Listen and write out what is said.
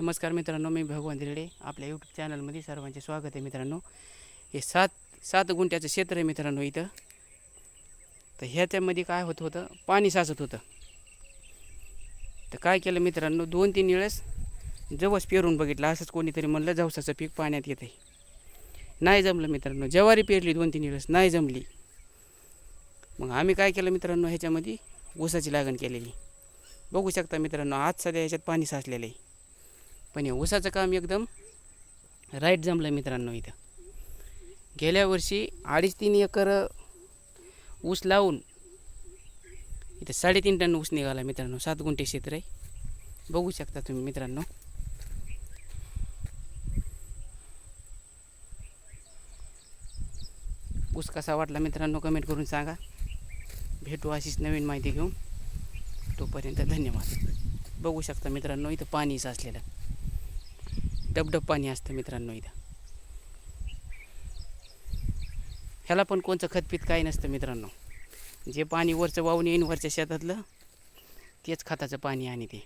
नमस्कार मित्रांनो, मी भगवान दिरडे. आपल्या यूट्यूब चॅनलमध्ये सर्वांचे स्वागत आहे. मित्रांनो, हे सात गुंठ्याचं क्षेत्र आहे मित्रांनो इथं. तर ह्याच्यामध्ये काय होतं, पाणी साचत होतं. तर काय केलं मित्रांनो, 2-3 वेळेस जवस पेरून बघितलं. असंच कोणीतरी म्हणलं जवसाचं पीक पाण्यात येतं आहे. नाही जमलं मित्रांनो. ज्वारी पेरली 2-3 वेळेस, नाही जमली. मग आम्ही काय केलं मित्रांनो, ह्याच्यामध्ये ऊसाची लागण केलेली. बघू शकता मित्रांनो, आज सध्या ह्याच्यात पाणी साचलेलं आहे. पण हे ऊसाचं काम एकदम राईट जमलं मित्रांनो. इथं गेल्या वर्षी 2.5-3 एकर ऊस लावून इथं 3.5 टन ऊस निघाला मित्रांनो. 7 गुंठे क्षेत्र आहे. बघू शकता तुम्ही मित्रांनो. ऊस कसा वाटला मित्रांनो कमेंट करून सांगा. भेटू अशीच नवीन माहिती घेऊन. तोपर्यंत धन्यवाद. बघू शकता मित्रांनो, इथं पाणी साचलेलं, डबडब पाणी असतं मित्रांनो इथं. ह्याला पण कोणचं खतपीत काही नसतं मित्रांनो. जे पाणी वरचं वाहून येईन वरच्या शेतातलं तेच खताचं पाणी आणि ते